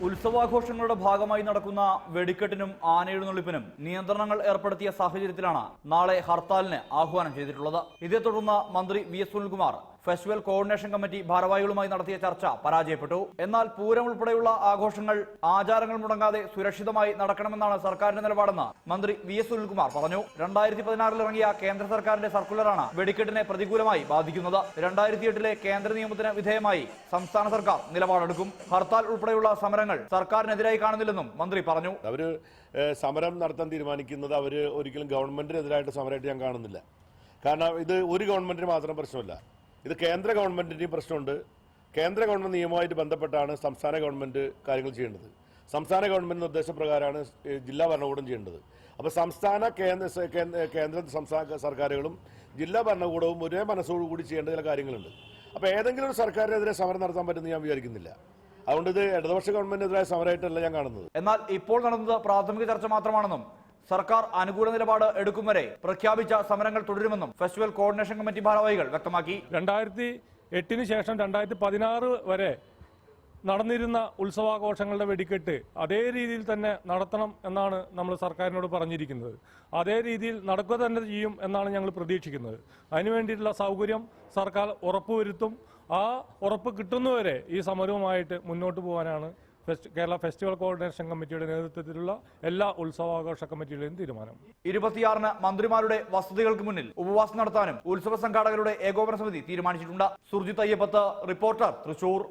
ഉത്സവാഘോഷങ്ങളുടെ ഭാഗമായി നടക്കുന്ന വെടിക്കെട്ടിനും ആനയെഴുന്നള്ളിപ്പിനും നിയന്ത്രണങ്ങൾ ഏർപ്പെടുത്തിയ സാഹചര്യത്തിലാണ് നാളെ ഹർത്താലിന് ആഹ്വാനം ചെയ്തിട്ടുള്ളത്. ഇതേ തുടർന്ന് മന്ത്രി VS. Sunilkumar festival coordination committee ഭാരവാഹികളുമായി നടത്തിയ ചർച്ച പരാജയപ്പെട്ടു. എന്നാൽ പൂരം ഉൾപ്പെടെയുള്ള ആഘോഷങ്ങൾ ആചാരങ്ങൾ മുടങ്ങാതെ സുരക്ഷിതമായി നടക്കണമെന്നാണ് സർക്കാരിന്റെ നിലപാടെന്ന് മന്ത്രി വി.എസ്. സുനിൽകുമാർ പറഞ്ഞു. 2016 ഇറങ്ങിയ കേന്ദ്ര സർക്കാരിന്റെ സർക്കുലറാണ് വെടിക്കെട്ടിനെ പ്രതികൂലമായി ബാധിക്കുന്നത്. 2008 കേന്ദ്ര നിയമത്തിന് വിധേയമായി സംസ്ഥാന സർക്കാർ നിലപാടെടുക്കും. ഹർത്താൽ ഉൾപ്പെടെയുള്ള സമരങ്ങൾ സർക്കാരിനെതിരായി കാണുന്നില്ലെന്നും മന്ത്രി പറഞ്ഞു. അവര് സമരം നടത്താൻ തീരുമാനിക്കുന്നത് അവര് ഒരിക്കലും ഗവൺമെന്റിനെതിരായിട്ട് സമരമായിട്ട് ഞാൻ കാണുന്നില്ല. കാരണം ഇത് ഒരു ഗവൺമെന്റിന് മാത്രം പ്രശ്നമല്ല, ഇത് കേന്ദ്ര ഗവൺമെന്റിന്റെയും പ്രശ്നമുണ്ട്. കേന്ദ്ര ഗവൺമെന്റ് നിയമവുമായിട്ട് ബന്ധപ്പെട്ടാണ് സംസ്ഥാന ഗവൺമെന്റ് കാര്യങ്ങൾ ചെയ്യേണ്ടത്. സംസ്ഥാന ഗവൺമെന്റ് നിർദ്ദേശപ്രകാരമാണ് ജില്ലാ ഭരണകൂടം ചെയ്യേണ്ടത്. അപ്പോൾ കേന്ദ്ര സംസ്ഥാന സർക്കാരുകളും ജില്ലാ ഭരണകൂടവും ഒരേ മനസ്സോടുകൂടി ചെയ്യേണ്ട ചില കാര്യങ്ങളുണ്ട്. അപ്പോൾ ഏതെങ്കിലും ഒരു സർക്കാരിനെതിരെ സമരം നടത്താൻ പറ്റുമെന്ന് ഞാൻ വിചാരിക്കുന്നില്ല. അതുകൊണ്ട് ഇത് ഇടതുപക്ഷ ഗവൺമെന്റിനെതിരായ സമരമായിട്ടല്ല ഞാൻ കാണുന്നത്. എന്നാൽ ഇപ്പോൾ നടന്നത് പ്രാഥമിക ചർച്ച മാത്രമാണെന്നും സർക്കാർ അനുകൂല നിലപാട് എടുക്കും വരെ പ്രഖ്യാപിച്ച സമരങ്ങൾ തുടരുമെന്നും ഫെസ്റ്റിവൽ കോർഡിനേഷൻ കമ്മിറ്റി ഭാരവാഹികൾ വ്യക്തമാക്കി. 2008 ശേഷം 2016 വരെ നടന്നിരുന്ന ഉത്സവാഘോഷങ്ങളുടെ വെടിക്കെട്ട് അതേ രീതിയിൽ തന്നെ നടത്തണം എന്നാണ് നമ്മൾ സർക്കാരിനോട് പറഞ്ഞിരിക്കുന്നത്. അതേ രീതിയിൽ നടക്കുക തന്നെ ചെയ്യും എന്നാണ് ഞങ്ങൾ പ്രതീക്ഷിക്കുന്നത്. അതിനുവേണ്ടിയിട്ടുള്ള സൗകര്യം സർക്കാർ ഉറപ്പുവരുത്തും. ആ ഉറപ്പ് കിട്ടുന്നവരെ ഈ സമരവുമായിട്ട് മുന്നോട്ട് പോകാനാണ് കേരള ഫെസ്റ്റിവൽ കോർഡിനേഷൻ കമ്മിറ്റിയുടെ നേതൃത്വത്തിലുള്ള എല്ലാ ഉത്സവാഘോഷ കമ്മിറ്റികളുടെയും തീരുമാനം. 26 മന്ത്രിമാരുടെ വസതികൾക്ക് മുന്നിൽ ഉപവാസം നടത്താനും ഉത്സവ സംഘാടകരുടെ ഏകോപന സമിതി തീരുമാനിച്ചിട്ടുണ്ട്. സുർജിത് അയ്യപ്പത്ത്, റിപ്പോർട്ടർ, തൃശൂർ.